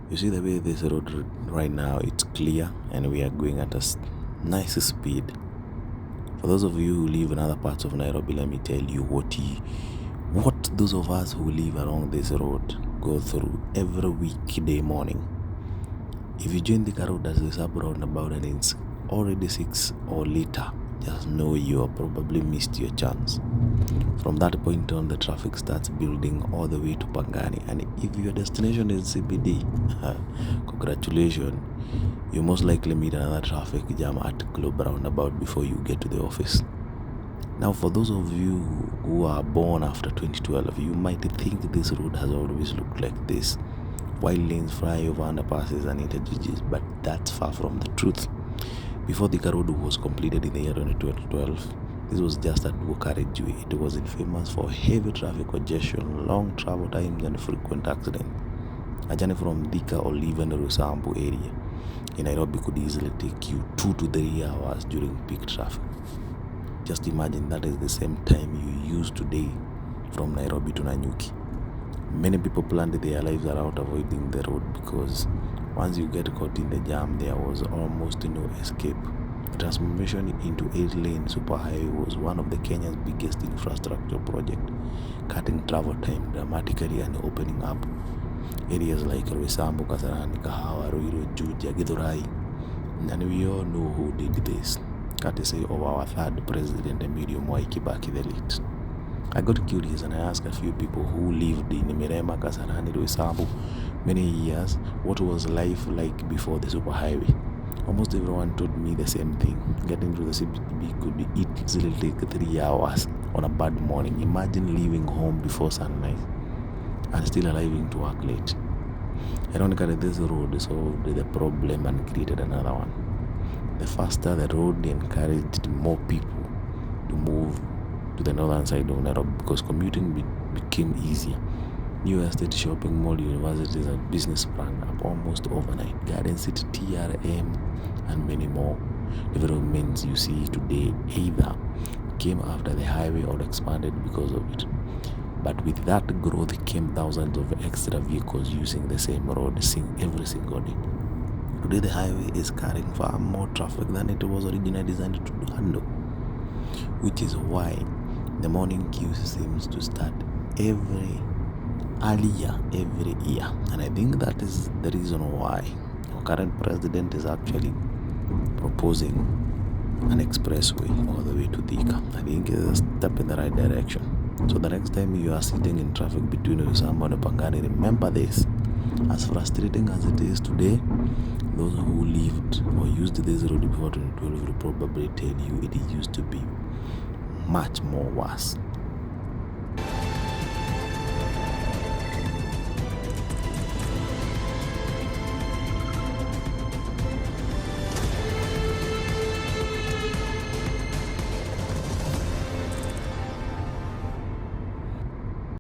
You see the way this road right now, it's clear and we are going at a nice speed. For those of you who live in other parts of Nairobi, let me tell you what those of us who live along this road go through every weekday morning. If you join Thika Road as the sub roundabout and it's already 6 or later, just know you have probably missed your chance. From that point on, the traffic starts building all the way to Pangani, and if your destination is CBD, congratulations, you most likely meet another traffic jam at Globe roundabout before you get to the office. Now, for those of you who are born after 2012, you might think this road has always looked like this, wide lanes, flyover underpasses and interchanges, but that's far from the truth. Before Thika Road was completed in the year 2012, this was just a dual carriageway. It wasn't famous for heavy traffic congestion, long travel times and frequent accidents. A journey from Thika or even the Roysambu area in Nairobi could easily take you 2 to 3 hours during peak traffic. Just imagine that is the same time you use today from Nairobi to Nanyuki. Many people planned their lives around avoiding the road because once you get caught in the jam, there was almost no escape. The transformation into 8-lane superhighway was one of the Kenya's biggest infrastructure projects, cutting travel time dramatically and opening up areas like Roysambu, Kasarani, Kahawa, Ruiru, Juja, and we all know who did this, courtesy of our third president, Emilio Mwai Kibaki the late. I got curious and I asked a few people who lived in Mirema, Kasarani, Roysambu many years what was life like before the superhighway. Almost everyone told me the same thing. Getting to the CBD could easily take 3 hours on a bad morning. Imagine leaving home before sunrise and still arriving to work late. Ironically, this road solved the problem and created another one. The faster the road encouraged more people to move to the northern side of Nairobi because commuting became easier. New estate, shopping mall, universities and business sprang up almost overnight. Garden City, TRM and many more developments you see today either came after the highway or expanded because of it. But with that growth came thousands of extra vehicles using the same road every single day. Today the highway is carrying far more traffic than it was originally designed to handle, which is why the morning queue seems to start every year, and I think that is the reason why our current president is actually proposing an expressway all the way to Thika. I think it's a step in the right direction. So the next time you are sitting in traffic between Ruiru and Pangani, remember this. As frustrating as it is today, those who lived or used this road before 2012 will probably tell you it used to be much more worse.